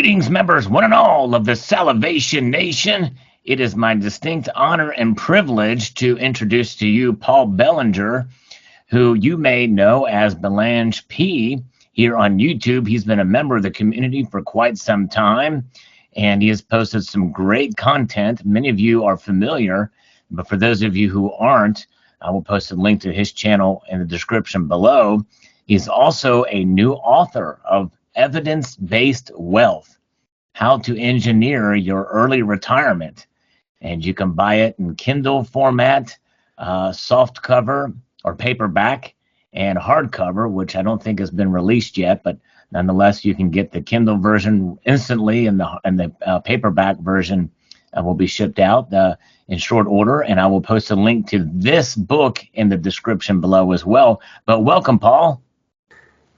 Greetings, members, one and all of the Salivation Nation. It is my distinct honor and privilege to introduce to you Paul Belanger, who you may know as belangp here on YouTube. He's been a member of the community for quite some time, and he has posted some great content. Many of you are familiar, but for those of you who aren't, I will post a link to his channel in the description below. He's also a new author of Evidence-Based Wealth, How to Engineer Your Early Retirement. And you can buy it in Kindle format, soft cover or paperback, and hardcover, which I don't think has been released yet, but nonetheless, you can get the Kindle version instantly, and the paperback version will be shipped out in short order. And I will post a link to this book in the description below as well. But welcome, Paul.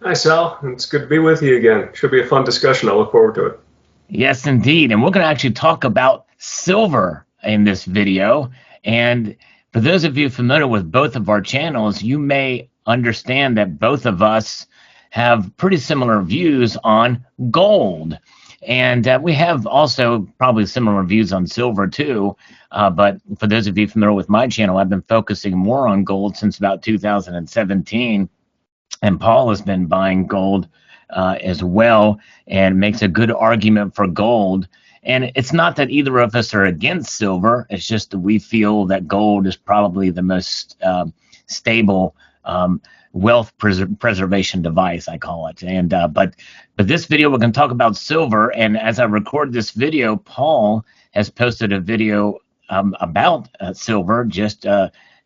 Hi, Sal. It's good to be with you again. Should be a fun discussion. I look forward to it. Yes, indeed. And we're going to actually talk about silver in this video. And for those of you familiar with both of our channels, you may understand that both of us have pretty similar views on gold. And we have also probably similar views on silver too. But for those of you familiar with my channel, I've been focusing more on gold since about 2017. And Paul has been buying gold as well, and makes a good argument for gold. And it's not that either of us are against silver. It's just that we feel that gold is probably the most stable wealth preservation device, I call it. And but this video, we're going to talk about silver. And as I record this video, Paul has posted a video about silver just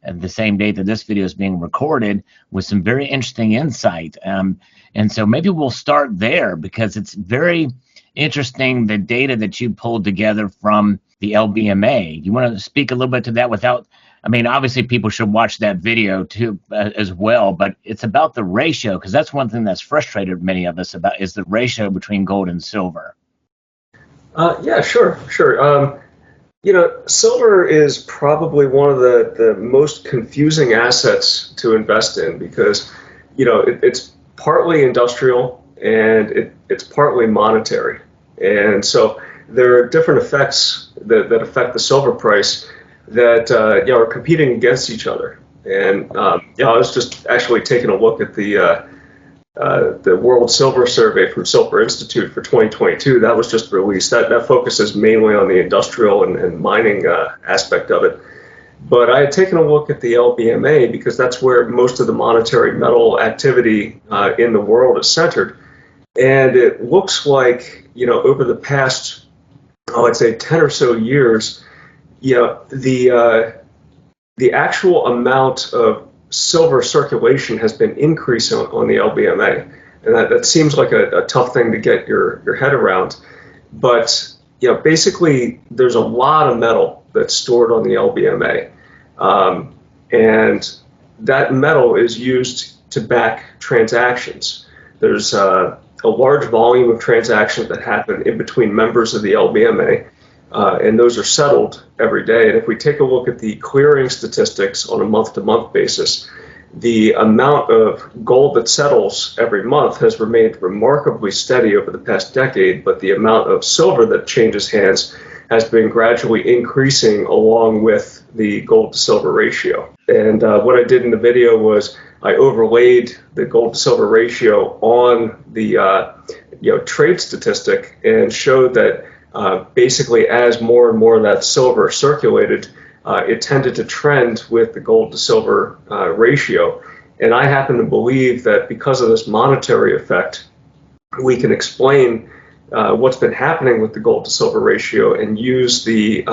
the same day that this video is being recorded, with some very interesting insight. And so maybe we'll start there, because it's very interesting, the data that you pulled together from the LBMA. You want to speak a little bit to that without, I mean, obviously people should watch that video too as well, but it's about the ratio, because that's one thing that's frustrated many of us about, is the ratio between gold and silver. Yeah, sure. You know, silver is probably one of the most confusing assets to invest in, because, you know, it's partly industrial and it's partly monetary. And so there are different effects that affect the silver price that, you know, are competing against each other. And, you know, I was just actually taking a look at the World Silver Survey from Silver Institute for 2022. That was just released. That focuses mainly on the industrial and mining aspect of it. But I had taken a look at the LBMA, because that's where most of the monetary metal activity in the world is centered. And it looks like, you know, over the past, I'd say 10 or so years, you know, the actual amount of silver circulation has been increasing on the LBMA, and that seems like a tough thing to get your head around. But, you know, basically there's a lot of metal that's stored on the LBMA, and that metal is used to back transactions. There's a large volume of transactions that happen in between members of the LBMA, and those are settled every day. And if we take a look at the clearing statistics on a month-to-month basis, the amount of gold that settles every month has remained remarkably steady over the past decade, but the amount of silver that changes hands has been gradually increasing along with the gold to silver ratio. And what I did in the video was I overlaid the gold to silver ratio on the you know, trade statistic, and showed that basically as more and more of that silver circulated, it tended to trend with the gold to silver ratio. And I happen to believe that because of this monetary effect, we can explain what's been happening with the gold to silver ratio, and use the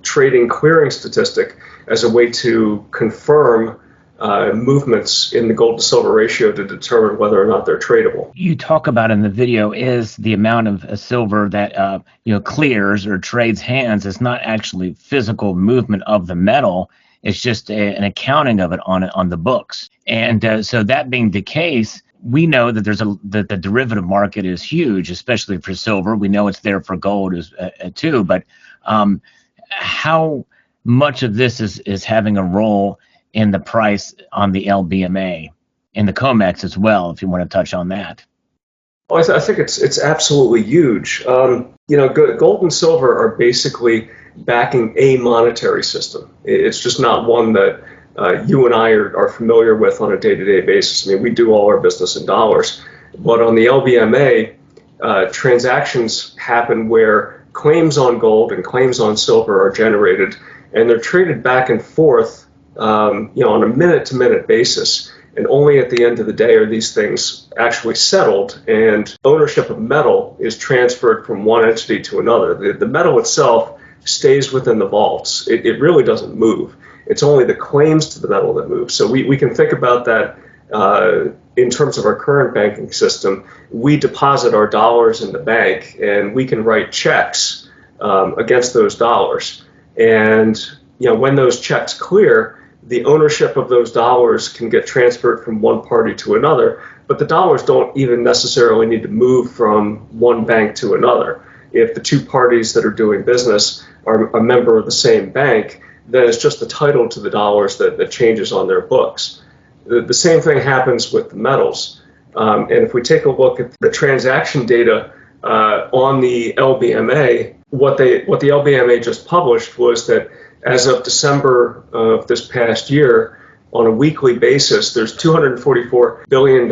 trading clearing statistic as a way to confirm movements in the gold to silver ratio to determine whether or not they're tradable. You talk about in the video is the amount of silver that you know, clears or trades hands. It's not actually physical movement of the metal. It's just an accounting of it on the books. And so that being the case, we know that that the derivative market is huge, especially for silver. We know it's there for gold too. But how much of this is having a role in the price on the LBMA, in the COMEX as well, if you want to touch on that? Oh, I think it's absolutely huge. Gold and silver are basically backing a monetary system. It's just not one that you and I are familiar with on a day-to-day basis. I mean, we do all our business in dollars, but on the LBMA, transactions happen where claims on gold and claims on silver are generated, and they're traded back and forth, on a minute-to-minute basis. And only at the end of the day are these things actually settled, and ownership of metal is transferred from one entity to another. The metal itself stays within the vaults. It really doesn't move. It's only the claims to the metal that move. So we can think about that in terms of our current banking system. We deposit our dollars in the bank, and we can write checks against those dollars. And when those checks clear, the ownership of those dollars can get transferred from one party to another, but the dollars don't even necessarily need to move from one bank to another. If the two parties that are doing business are a member of the same bank, then it's just the title to the dollars that changes on their books. The same thing happens with the metals. And if we take a look at the transaction data on the LBMA, what the LBMA just published was that as of December of this past year, on a weekly basis, there's $244 billion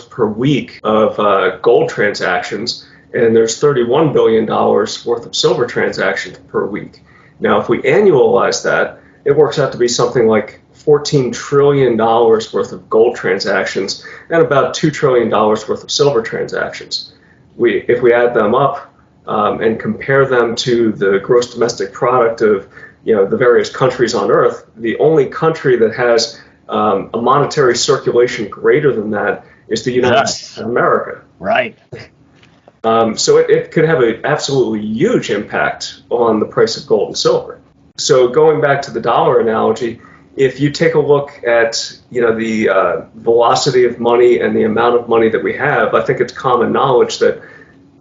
per week of gold transactions, and there's $31 billion worth of silver transactions per week. Now, if we annualize that, it works out to be something like $14 trillion worth of gold transactions and about $2 trillion worth of silver transactions. If we add them up and compare them to the gross domestic product of the various countries on Earth, the only country that has a monetary circulation greater than that is the United States of America. Right. So it could have an absolutely huge impact on the price of gold and silver. So going back to the dollar analogy, if you take a look at the velocity of money and the amount of money that we have, I think it's common knowledge that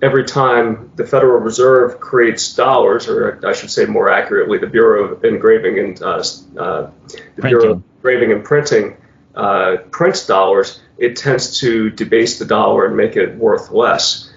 every time the Federal Reserve creates dollars, or I should say more accurately, the Bureau of Engraving and Printing prints dollars, it tends to debase the dollar and make it worth less.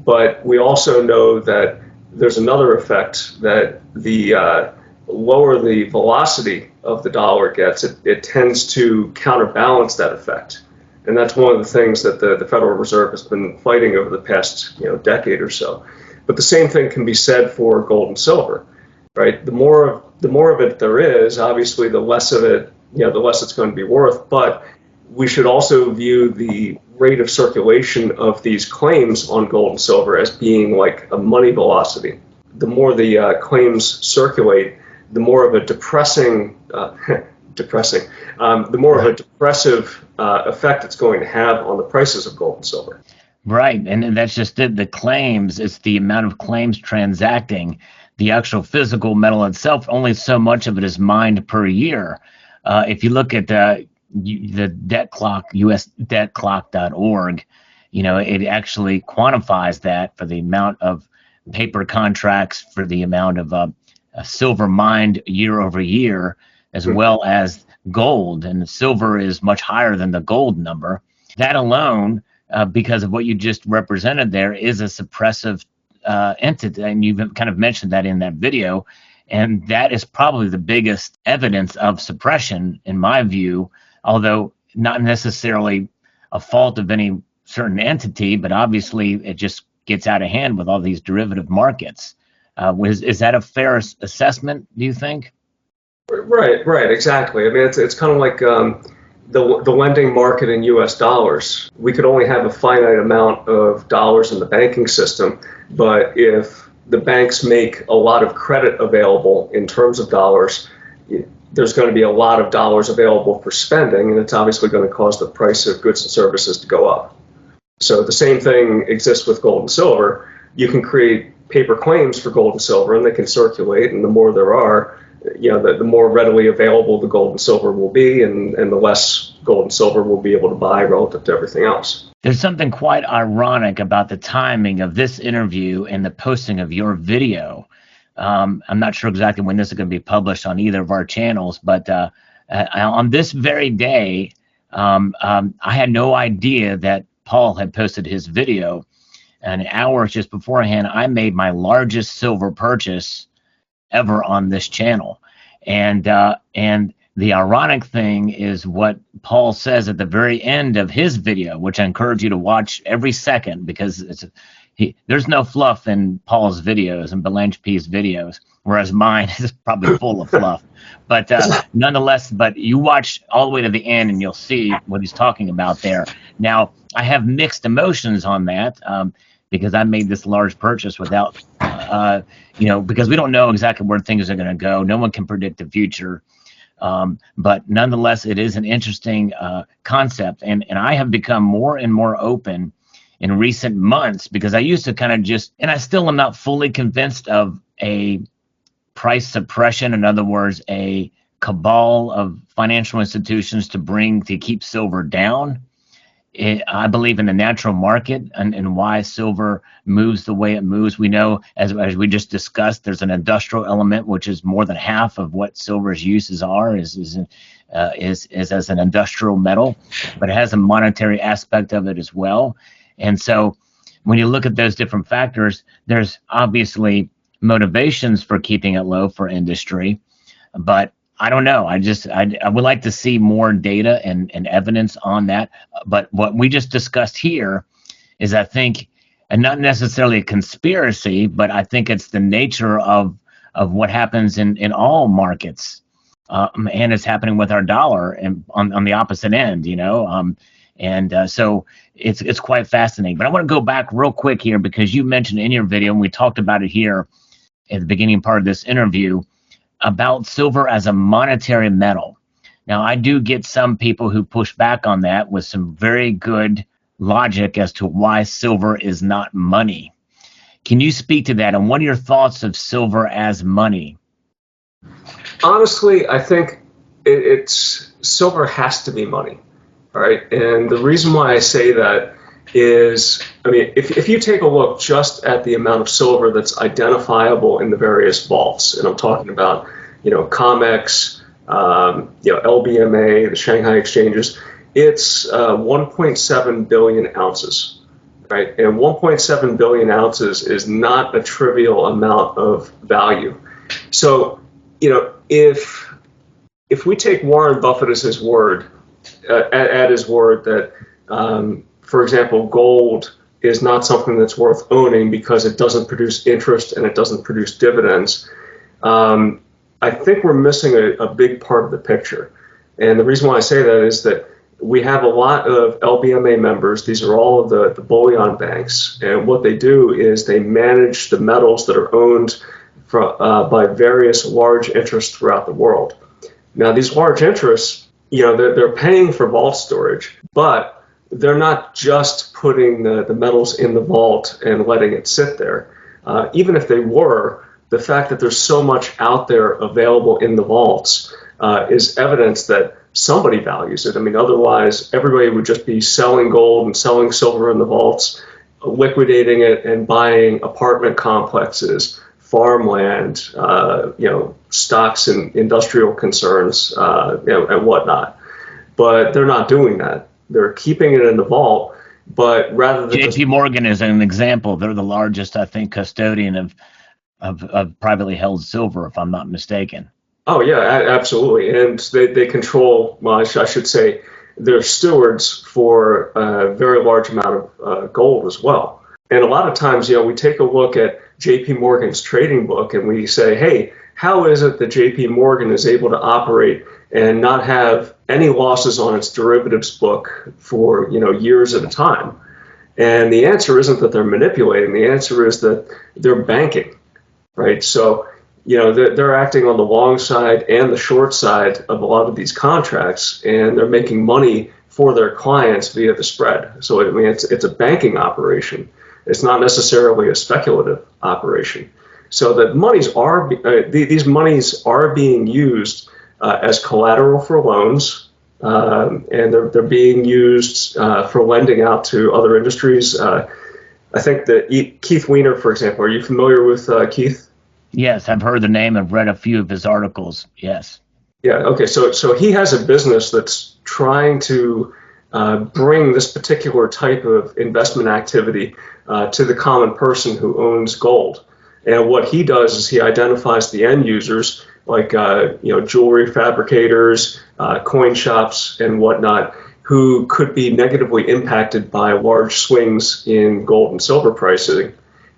But we also know that there's another effect, that the lower the velocity of the dollar gets, it tends to counterbalance that effect. And that's one of the things that the Federal Reserve has been fighting over the past decade or so. But the same thing can be said for gold and silver, right? The more of it there is, obviously, the less of it, the less it's going to be worth. But we should also view the rate of circulation of these claims on gold and silver as being like a money velocity. The more the claims circulate, the more of a depressive effect it's going to have on the prices of gold and silver. Right, and that's just it. The claims, it's the amount of claims transacting. The actual physical metal itself, only so much of it is mined per year. If you look at the debt clock, usdebtclock.org, it actually quantifies that for the amount of paper contracts, for the amount of silver mined year over year, as well as gold. And the silver is much higher than the gold number. That alone, because of what you just represented there, is a suppressive entity. And you've kind of mentioned that in that video. And that is probably the biggest evidence of suppression, in my view, although not necessarily a fault of any certain entity, but obviously it just gets out of hand with all these derivative markets. Is that a fair assessment, do you think? Right, exactly. I mean, it's kind of like the lending market in U.S. dollars. We could only have a finite amount of dollars in the banking system, but if the banks make a lot of credit available in terms of dollars, there's going to be a lot of dollars available for spending, and it's obviously going to cause the price of goods and services to go up. So the same thing exists with gold and silver. You can create paper claims for gold and silver, and they can circulate, and the more there are, the more readily available the gold and silver will be, and the less gold and silver will be able to buy relative to everything else. There's something quite ironic about the timing of this interview and the posting of your video. I'm not sure exactly when this is going to be published on either of our channels, but on this very day, I had no idea that Paul had posted his video. and hours just beforehand, I made my largest silver purchase ever on this channel. And the ironic thing is what Paul says at the very end of his video, which I encourage you to watch every second, because there's no fluff in Paul's videos and belangp's videos, whereas mine is probably full of fluff. But nonetheless, but you watch all the way to the end and you'll see what he's talking about there. Now, I have mixed emotions on that because I made this large purchase without, because we don't know exactly where things are going to go. No one can predict the future. But nonetheless, it is an interesting concept. And I have become more and more open in recent months, because I used to kind of just, and I still am not fully convinced of a price suppression. In other words, a cabal of financial institutions to keep silver down. I believe in the natural market and why silver moves the way it moves. We know, as we just discussed, there's an industrial element, which is more than half of what silver's uses are, is as an industrial metal, but it has a monetary aspect of it as well. And so when you look at those different factors, there's obviously motivations for keeping it low for industry, but I don't know. I would like to see more data and evidence on that. But what we just discussed here is, I think, and not necessarily a conspiracy, but I think it's the nature of what happens in all markets, and it's happening with our dollar and on the opposite end, so it's quite fascinating. But I want to go back real quick here, because you mentioned in your video, and we talked about it here at the beginning part of this interview, about silver as a monetary metal. Now, I do get some people who push back on that with some very good logic as to why silver is not money. Can you speak to that? And what are your thoughts of silver as money? Honestly, I think silver has to be money. All right. And the reason why I say that is, if you take a look just at the amount of silver that's identifiable in the various vaults, and I'm talking about, COMEX, LBMA, the Shanghai exchanges, it's 1.7 billion ounces, right? And 1.7 billion ounces is not a trivial amount of value. So, if we take Warren Buffett as his word, at his word that, for example, gold is not something that's worth owning because it doesn't produce interest and it doesn't produce dividends, I think we're missing a big part of the picture. And the reason why I say that is that we have a lot of LBMA members. These are all of the bullion banks. And what they do is they manage the metals that are owned by various large interests throughout the world. Now, these large interests, they're paying for vault storage, but they're not just putting the metals in the vault and letting it sit there. Even if they were, the fact that there's so much out there available in the vaults is evidence that somebody values it. Otherwise, everybody would just be selling gold and selling silver in the vaults, liquidating it and buying apartment complexes, farmland, stocks and industrial concerns, and whatnot. But they're not doing that. They're keeping it in the vault. But rather than JP Morgan is an example. They're the largest, I think, custodian of privately held silver, if I'm not mistaken. Oh yeah, absolutely. And they control, well, I should say, they're stewards for a very large amount of gold as well. And a lot of times, we take a look at JP Morgan's trading book and we say, hey, how is it that JP Morgan is able to operate and not have any losses on its derivatives book for, years at a time? And the answer isn't that they're manipulating. The answer is that they're banking, right? So, they're acting on the long side and the short side of a lot of these contracts, and they're making money for their clients via the spread. So, it's a banking operation. It's not necessarily a speculative operation. So that these monies are being used as collateral for loans, and they're being used for lending out to other industries. I think that Keith Weiner, for example, are you familiar with Keith? Yes, I've heard the name. I've read a few of his articles. Yes. Yeah. Okay. So he has a business that's trying to bring this particular type of investment activity to the common person who owns gold. And what he does is he identifies the end users, like jewelry fabricators, coin shops, and whatnot, who could be negatively impacted by large swings in gold and silver pricing.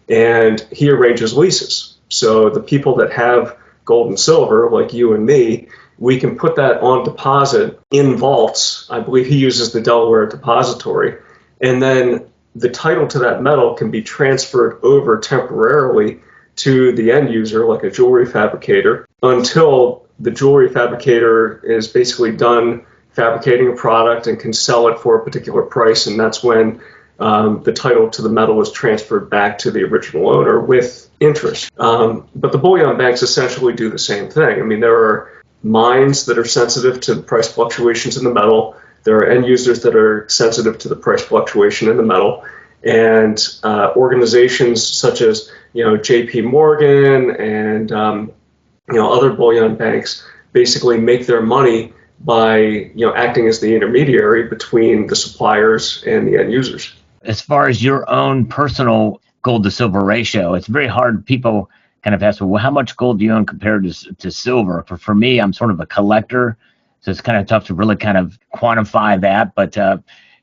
And he arranges leases. So the people that have gold and silver, like you and me, we can put that on deposit in vaults. I believe he uses the Delaware Depository. And then the title to that metal can be transferred over temporarily to the end user, like a jewelry fabricator, until the jewelry fabricator is basically done fabricating a product and can sell it for a particular price. And that's when the title to the metal is transferred back to the original owner with interest. But the bullion banks essentially do the same thing. I mean, there are mines that are sensitive to the price fluctuations in the metal. There are end users that are sensitive to the price fluctuation in the metal. And organizations such as J.P. Morgan and other bullion banks basically make their money by acting as the intermediary between the suppliers and the end users. As far as your own personal gold to silver ratio, it's very hard. People kind of ask, well, how much gold do you own compared to silver? For me, I'm sort of a collector, so it's kind of tough to really kind of quantify that. But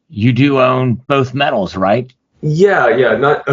you do own both metals, right? Yeah.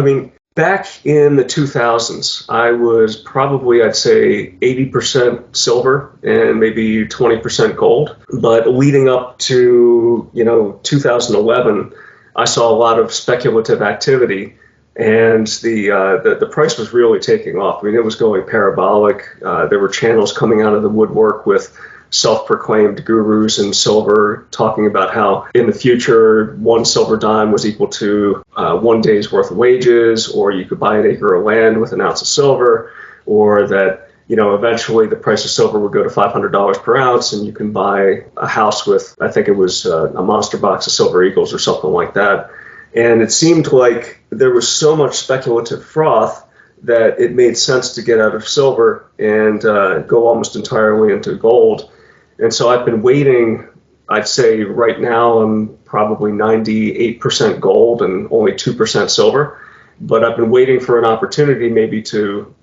Back in the 2000s, I was probably, I'd say, 80% silver and maybe 20% gold. But leading up to 2011, I saw a lot of speculative activity, and the price was really taking off. I mean, it was going parabolic. There were channels coming out of the woodwork with self-proclaimed gurus in silver talking about how in the future 1 silver dime was equal to 1 day's worth of wages, or you could buy an acre of land with an ounce of silver, or that eventually the price of silver would go to $500 per ounce and you can buy a house with, I think it was a monster box of silver eagles or something like that. And it seemed like there was so much speculative froth that it made sense to get out of silver and go almost entirely into gold. And so I've been waiting. I'd say right now I'm probably 98% gold and only 2% silver. But I've been waiting for an opportunity maybe to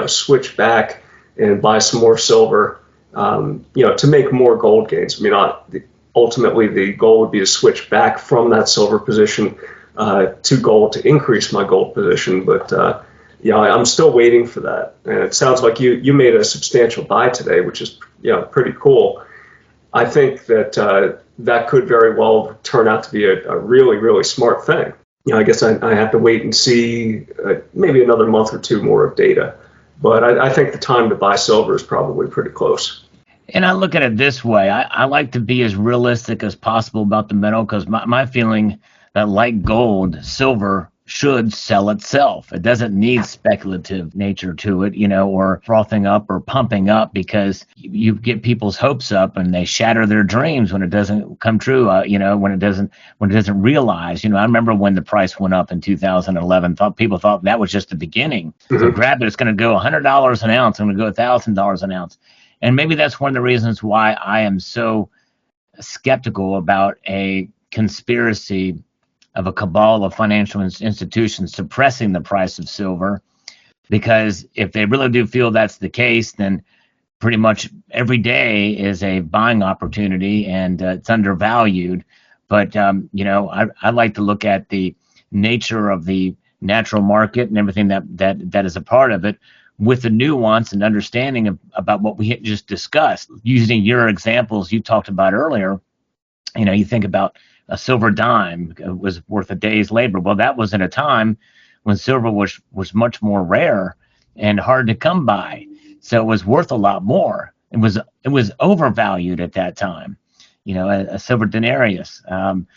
switch back and buy some more silver, to make more gold gains. I mean, ultimately the goal would be to switch back from that silver position to gold to increase my gold position. But I'm still waiting for that. And it sounds like you made a substantial buy today, which is pretty cool. I think that that could very well turn out to be a really, really smart thing. I guess I have to wait and see maybe another month or two more of data. But I think the time to buy silver is probably pretty close. And I look at it this way. I like to be as realistic as possible about the metal, because my feeling that, like gold, silver should sell itself. It doesn't need speculative nature to it, or frothing up or pumping up, because you get people's hopes up and they shatter their dreams when it doesn't come true, when it doesn't realize. I remember when the price went up in 2011, people thought that was just the beginning. Mm-hmm. So grab it, it's going to go $100 an ounce, I'm going to go $1,000 an ounce. And maybe that's one of the reasons why I am so skeptical about a conspiracy of a cabal of financial institutions suppressing the price of silver, because if they really do feel that's the case, then pretty much every day is a buying opportunity, and it's undervalued. But I like to look at the nature of the natural market and everything that is a part of it, with the nuance and understanding about what we just discussed. Using your examples you talked about earlier, you think about a silver dime was worth a day's labor. Well, that was at a time when silver was much more rare and hard to come by. So it was worth a lot more. It was overvalued at that time. A silver denarius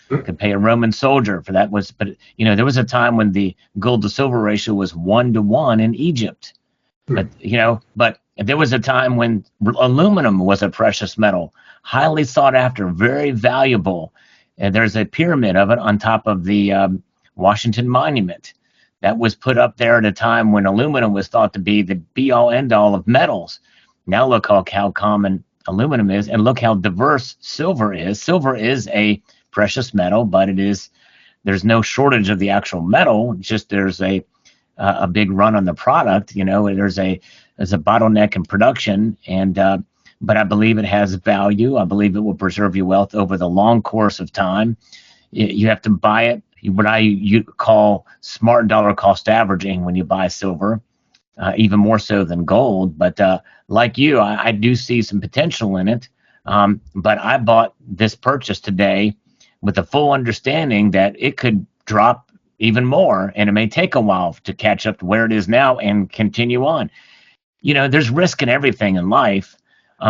could pay a Roman soldier for that. But there was a time when the gold to silver ratio was 1-to-1 in Egypt. But there was a time when aluminum was a precious metal, highly sought after, very valuable. And there's a pyramid of it on top of the Washington Monument that was put up there at a time when aluminum was thought to be the be-all, end-all of metals. Now look how common aluminum is, and look how diverse silver is. Silver is a precious metal, but there's no shortage of the actual metal. Just there's a big run on the product. There's a bottleneck in production, and but I believe it has value. I believe it will preserve your wealth over the long course of time. You have to buy it, what you call smart dollar cost averaging when you buy silver, even more so than gold. But like you, I do see some potential in it. But I bought this purchase today with the full understanding that it could drop even more, and it may take a while to catch up to where it is now and continue on. There's risk in everything in life,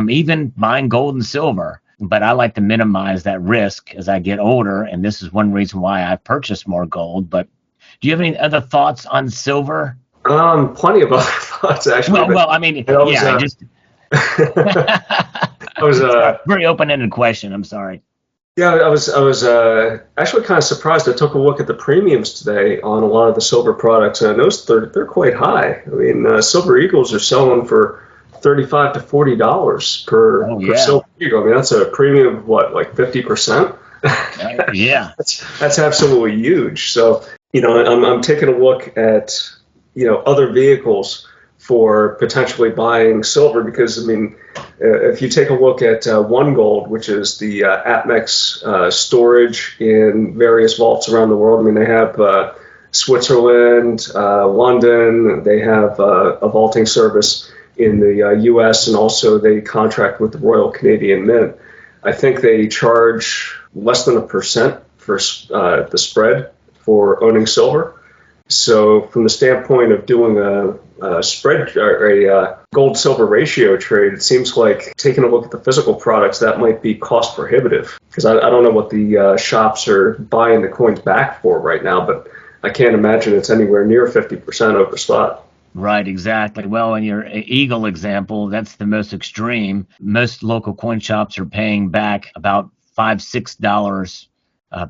even buying gold and silver. But I like to minimize that risk as I get older, and this is one reason why I purchased more gold. But do you have any other thoughts on silver? Plenty of other thoughts, actually. I mean, yeah, I was very open-ended question. I'm sorry. Yeah, I was actually kind of surprised. I took a look at the premiums today on a lot of the silver products, and I noticed they're quite high. I mean, Silver Eagles are selling for $35 to $40 per Silver Eagle. I mean, that's a premium of what, like 50%? Yeah, that's absolutely huge. So, I'm taking a look at other vehicles for potentially buying silver, because I mean, if you take a look at One Gold, which is the APMEX storage in various vaults around the world. I mean, they have Switzerland, London. They have a vaulting service in the U.S., and also they contract with the Royal Canadian Mint. I think they charge less than 1% for the spread for owning silver. So from the standpoint of doing a spread or a gold-silver ratio trade, it seems like taking a look at the physical products, that might be cost prohibitive, because I don't know what the shops are buying the coins back for right now, but I can't imagine it's anywhere near 50% over spot. Right, exactly. Well, in your Eagle example, that's the most extreme. Most local coin shops are paying back about $5-6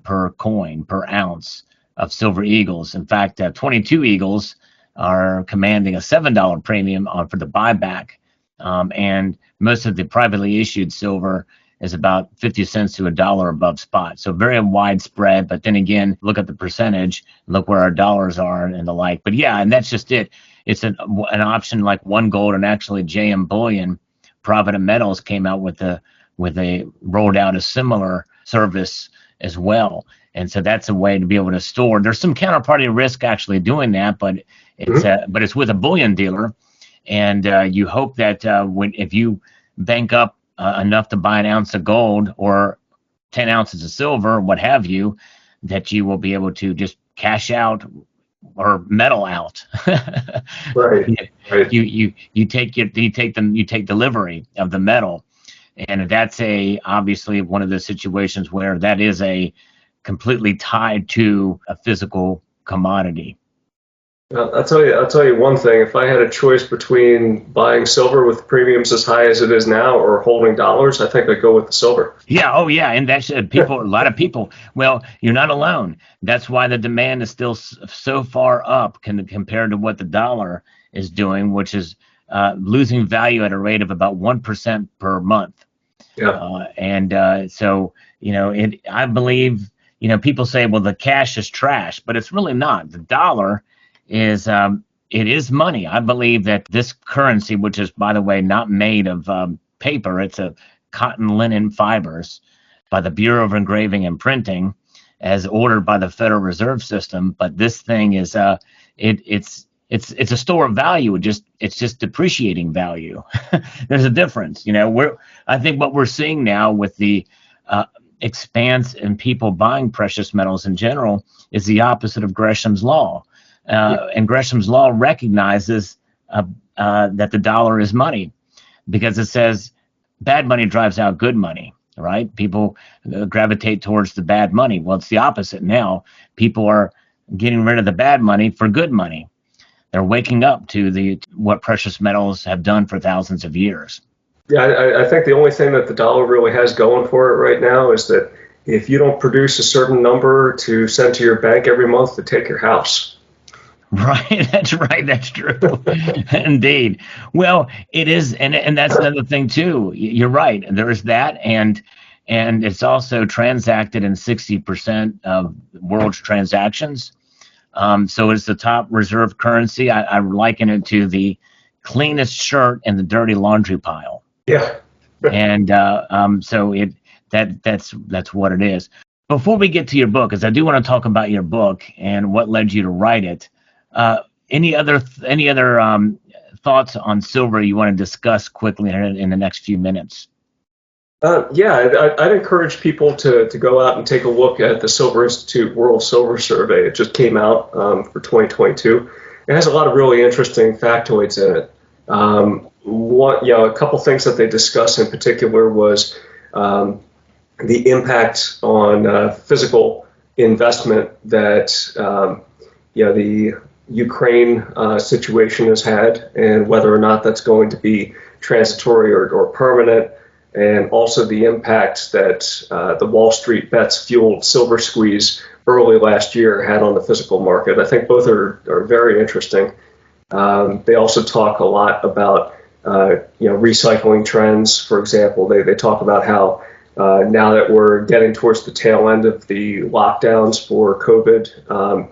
per coin, per ounce of Silver Eagles. In fact, 22 Eagles are commanding a $7 premium for the buyback. And most of the privately issued silver is about 50 cents to $1 above spot. So very widespread. But then again, look at the percentage, look where our dollars are and the like. But yeah, and that's just it. It's an option like One Gold, and actually JM Bullion, Provident Metals came out with a rolled out a similar service as well. And so that's a way to be able to store. There's some counterparty risk actually doing that, but it's with a bullion dealer, and you hope that if you bank up enough to buy an ounce of gold or 10 ounces of silver, what have you, that you will be able to just cash out or metal out. Right. You take delivery of the metal, and that's obviously one of the situations where that is completely tied to a physical commodity. I'll tell you one thing. If I had a choice between buying silver with premiums as high as it is now or holding dollars, I think I'd go with the silver. Yeah. Oh, yeah. And that's a lot of people. Well, you're not alone. That's why the demand is still so far up compared to what the dollar is doing, which is losing value at a rate of about 1% per month. Yeah. So, I believe, people say, well, the cash is trash, but it's really not. The dollar is it is money. I believe that this currency, which is, by the way, not made of paper, it's a cotton linen fibers by the Bureau of Engraving and Printing, as ordered by the Federal Reserve System. But this thing is it's a store of value. It's just depreciating value. There's a difference. I think what we're seeing now with the expanse in people buying precious metals in general is the opposite of Gresham's law. And Gresham's law recognizes that the dollar is money, because it says bad money drives out good money, right? People gravitate towards the bad money. Well, it's the opposite now. People are getting rid of the bad money for good money. They're waking up to what precious metals have done for thousands of years. Yeah, I think the only thing that the dollar really has going for it right now is that if you don't produce a certain number to send to your bank every month, to take your house. Right, that's right, that's true. Indeed. Well, it is, and that's another thing too. You're right. There is that, and and it's also transacted in 60% of the world's transactions. So it's the top reserve currency. I liken it to the cleanest shirt in the dirty laundry pile. Yeah. And so that's what it is. Before we get to your book, because I do want to talk about your book and what led you to write it, any other thoughts on silver you want to discuss quickly in the next few minutes? Yeah, I'd encourage people to go out and take a look at the Silver Institute World Silver Survey. It just came out for 2022. It has a lot of really interesting factoids in it. A couple things that they discuss in particular was the impact on physical investment that the Ukraine situation has had, and whether or not that's going to be transitory or permanent, and also the impact that the Wall Street bets fueled silver squeeze early last year had on the physical market. I think both are very interesting. They also talk a lot about recycling trends. For example, they talk about how now that we're getting towards the tail end of the lockdowns for COVID,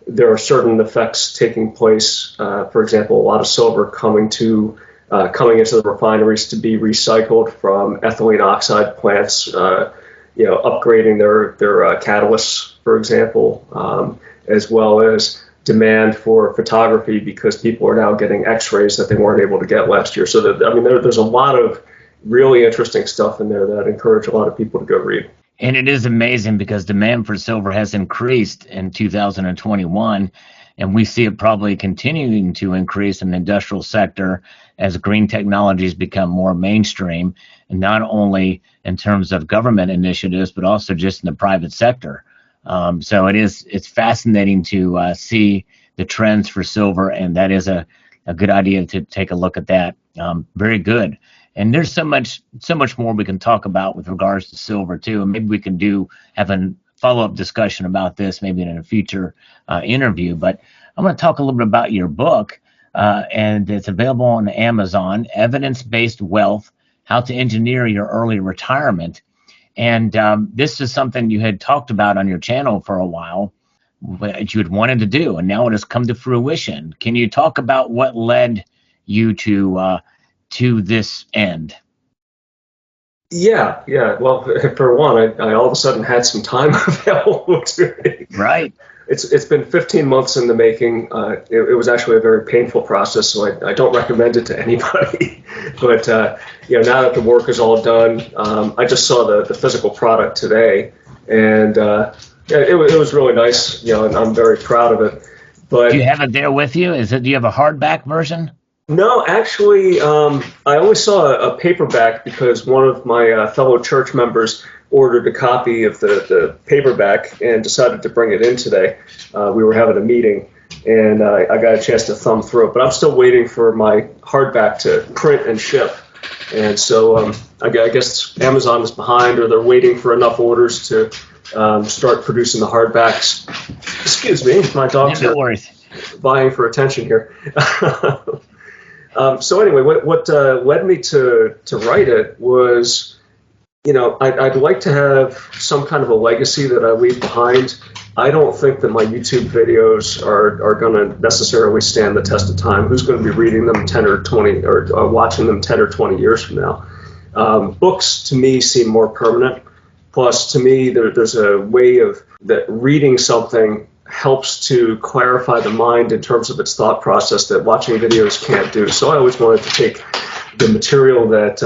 there are certain effects taking place. For example, a lot of silver coming into the refineries to be recycled from ethylene oxide plants, upgrading their catalysts, for example, as well as demand for photography because people are now getting X-rays that they weren't able to get last year. So there's a lot of really interesting stuff in there that I'd encourage a lot of people to go read. And it is amazing because demand for silver has increased in 2021, and we see it probably continuing to increase in the industrial sector as green technologies become more mainstream, and not only in terms of government initiatives, but also just in the private sector. So it's fascinating to see the trends for silver, and that is a good idea to take a look at that. Very good. And there's so much more we can talk about with regards to silver too, and maybe we can have a follow-up discussion about this maybe in a future interview. But I'm going to talk a little bit about your book, and it's available on Amazon, Evidence-Based Wealth: How to Engineer Your Early Retirement. And this is something you had talked about on your channel for a while, that you had wanted to do, and now it has come to fruition. Can you talk about what led you to this end? Yeah. Well, for one, I all of a sudden had some time available to me. Right. It's been 15 months in the making. It was actually a very painful process, so I don't recommend it to anybody. But now that the work is all done, I just saw the physical product today, and it was really nice. And I'm very proud of it. But do you have it there with you? Do you have a hardback version? No, actually, I only saw a paperback because one of my fellow church members ordered a copy of the paperback and decided to bring it in today. We were having a meeting, and I got a chance to thumb through it. But I'm still waiting for my hardback to print and ship. And so I guess Amazon is behind, or they're waiting for enough orders to start producing the hardbacks. Excuse me, my dog's vying for attention here. So anyway, what led me to write it was, I'd like to have some kind of a legacy that I leave behind. I don't think that my YouTube videos are going to necessarily stand the test of time. Who's going to be reading them 10 or 20 or watching them 10 or 20 years from now? Books to me seem more permanent. Plus, to me, there's a way of that reading something helps to clarify the mind in terms of its thought process that watching videos can't do. So I always wanted to take the material that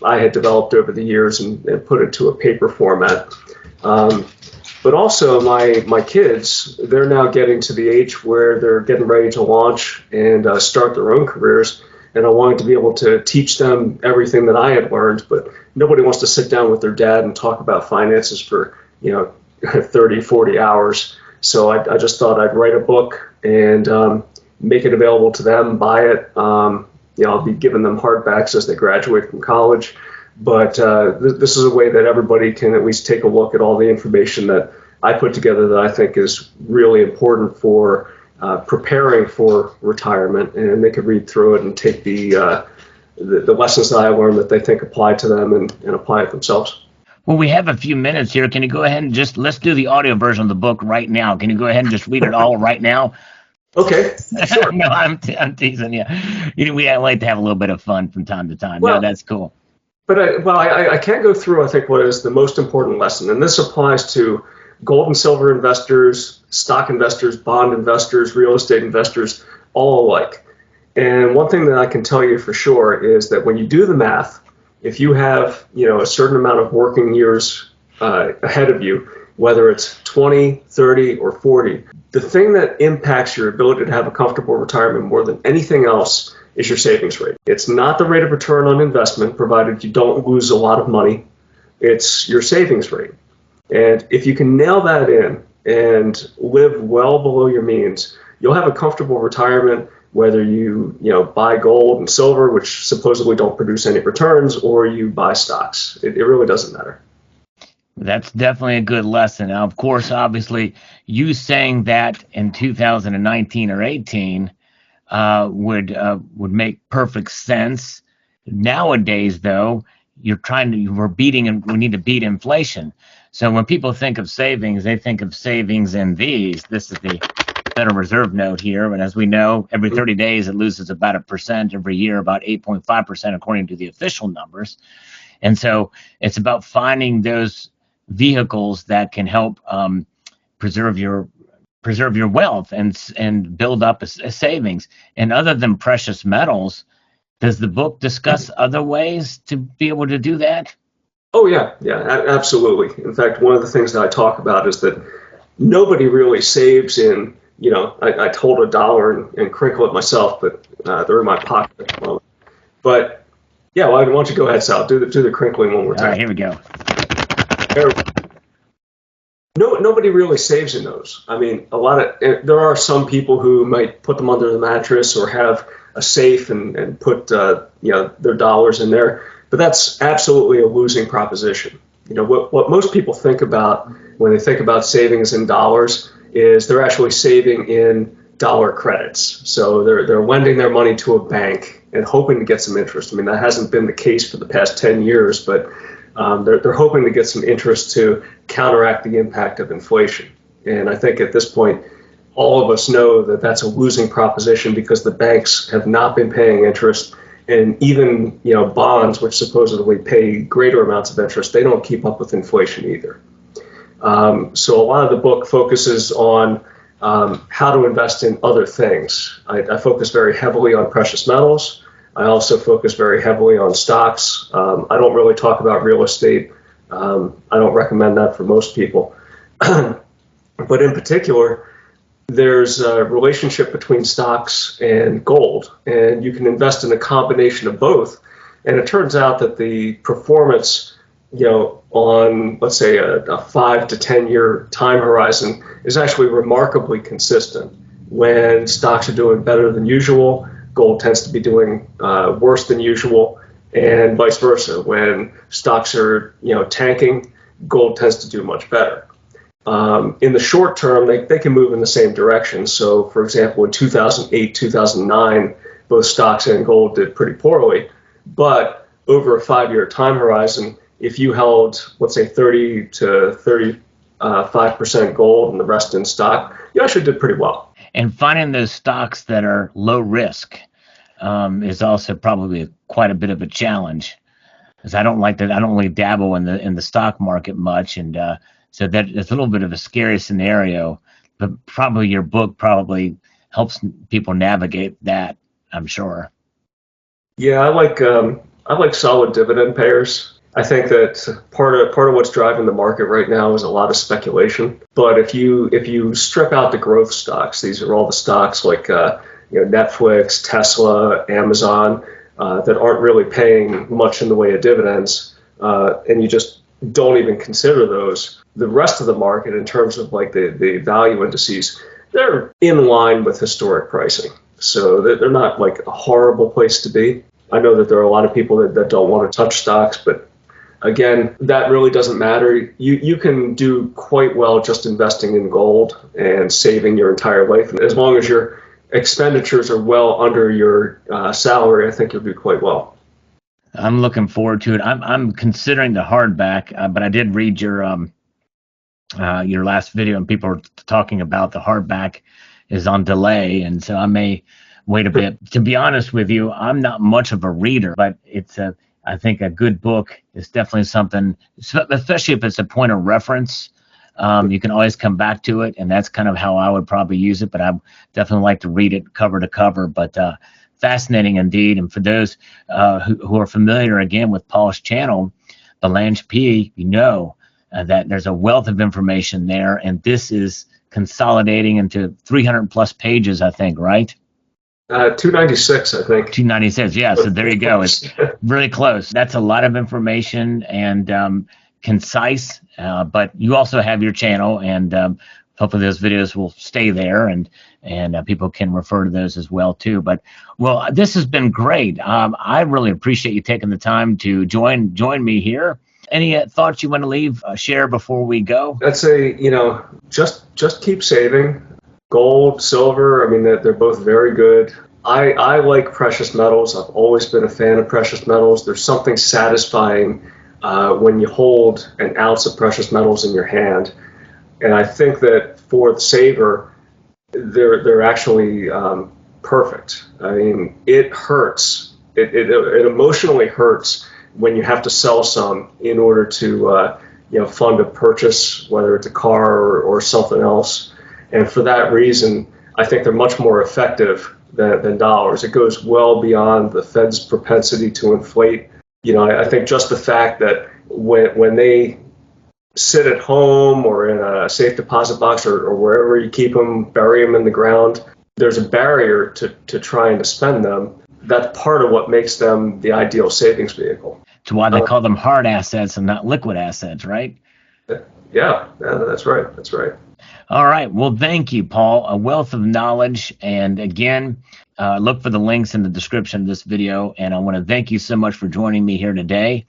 I had developed over the years and put it to a paper format. But also my kids, they're now getting to the age where they're getting ready to launch and start their own careers. And I wanted to be able to teach them everything that I had learned, but nobody wants to sit down with their dad and talk about finances for 30, 40 hours. So I just thought I'd write a book and make it available to them, buy it. I'll be giving them hardbacks as they graduate from college. But this is a way that everybody can at least take a look at all the information that I put together that I think is really important for preparing for retirement. And they could read through it and take the lessons that I learned that they think apply to them and apply it themselves. Well, we have a few minutes here. Can you go ahead and let's do the audio version of the book right now? Can you go ahead and just read it all right now? Okay, sure. No, I'm teasing you. We like to have a little bit of fun from time to time. No, Well, that's cool. but I can go through, I think, what is the most important lesson, and this applies to gold and silver investors, stock investors, bond investors, real estate investors, all alike. And one thing that I can tell you for sure is that when you do the math, if you have, a certain amount of working years ahead of you, whether it's 20, 30, or 40, the thing that impacts your ability to have a comfortable retirement more than anything else is your savings rate. It's not the rate of return on investment, provided you don't lose a lot of money. It's your savings rate. And if you can nail that in and live well below your means, you'll have a comfortable retirement, whether you buy gold and silver, which supposedly don't produce any returns, or you buy stocks. It really doesn't matter. That's definitely a good lesson. Now, of course, obviously, you saying that in 2019 or 18 would make perfect sense. Nowadays, though, we need to beat inflation. So when people think of savings, they think of savings in these. This is the Federal Reserve note here, and as we know, every 30 days it loses about 1%. Every year, about 8.5%, according to the official numbers. And so it's about finding those vehicles that can help preserve your wealth and build up a savings. And other than precious metals, does the book discuss other ways to be able to do that? Oh, yeah, absolutely. In fact, one of the things that I talk about is that nobody really saves in, I hold $1 and crinkle it myself, but they're in my pocket at the moment. But yeah, why don't you go ahead, Sal? Do the crinkling one more time. All right, here we go. Nobody really saves in those. I mean, there are some people who might put them under the mattress or have a safe and put their dollars in there, but that's absolutely a losing proposition. What most people think about when they think about savings in dollars is they're actually saving in dollar credits. So they're lending their money to a bank and hoping to get some interest. I mean, that hasn't been the case for the past 10 years, but they're hoping to get some interest to counteract the impact of inflation. And I think at this point, all of us know that that's a losing proposition because the banks have not been paying interest, and even bonds, which supposedly pay greater amounts of interest, they don't keep up with inflation either. So a lot of the book focuses on how to invest in other things. I focus very heavily on precious metals. I also focus very heavily on stocks. I don't really talk about real estate. I don't recommend that for most people. But in particular, there's a relationship between stocks and gold, and you can invest in a combination of both. And it turns out that the performance, on, let's say, a 5 to 10 year time horizon is actually remarkably consistent. When stocks are doing better than usual, gold tends to be doing worse than usual, and vice versa. When stocks are tanking, gold tends to do much better. In the short term, they can move in the same direction. So, for example, in 2008, 2009, both stocks and gold did pretty poorly. But over a 5-year time horizon, if you held, let's say, 30 to 35% gold and the rest in stock, you actually did pretty well. And finding those stocks that are low risk is also probably quite a bit of a challenge, because I don't really dabble in the stock market much, and so that it's a little bit of a scary scenario. But probably your book probably helps people navigate that, I'm sure. Yeah, I like solid dividend payers. I think that part of what's driving the market right now is a lot of speculation. But if you strip out the growth stocks, these are all the stocks like Netflix, Tesla, Amazon that aren't really paying much in the way of dividends, and you just don't even consider those. The rest of the market, in terms of like the value indices, they're in line with historic pricing. So they're not like a horrible place to be. I know that there are a lot of people that don't want to touch stocks, but again, that really doesn't matter. You can do quite well just investing in gold and saving your entire life. And as long as your expenditures are well under your salary, I think you'll do quite well. I'm looking forward to it. I'm considering the hardback, but I did read your last video, and people are talking about the hardback is on delay, and so I may wait a bit. To be honest with you, I'm not much of a reader, but I think a good book is definitely something, especially if it's a point of reference. You can always come back to it, and that's kind of how I would probably use it. But I definitely like to read it cover to cover. But fascinating indeed. And for those who are familiar again with Paul's channel, belangp, that there's a wealth of information there, and this is consolidating into 300 plus pages, I think, right? 296, I think. 296, yeah. So there you go. It's really close. That's a lot of information and concise. But you also have your channel, and hopefully those videos will stay there, and people can refer to those as well too. But well, this has been great. I really appreciate you taking the time to join me here. Any thoughts you want to leave, share before we go? I'd say, just keep saving. Gold, silver, I mean, they're both very good. I like precious metals. I've always been a fan of precious metals. There's something satisfying when you hold an ounce of precious metals in your hand. And I think that for the saver, they're actually perfect. I mean, it hurts. It emotionally hurts when you have to sell some in order to fund a purchase, whether it's a car or something else. And for that reason, I think they're much more effective than dollars. It goes well beyond the Fed's propensity to inflate. I think just the fact that when they sit at home or in a safe deposit box or wherever you keep them, bury them in the ground, there's a barrier to trying to spend them. That's part of what makes them the ideal savings vehicle. It's why they call them hard assets and not liquid assets, right? Yeah, that's right. That's right. All right. Well, thank you, Paul. A wealth of knowledge. And again, look for the links in the description of this video. And I want to thank you so much for joining me here today.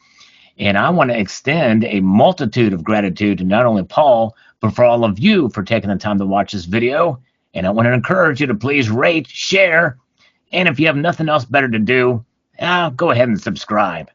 And I want to extend a multitude of gratitude to not only Paul, but for all of you for taking the time to watch this video. And I want to encourage you to please rate, share, and if you have nothing else better to do, go ahead and subscribe.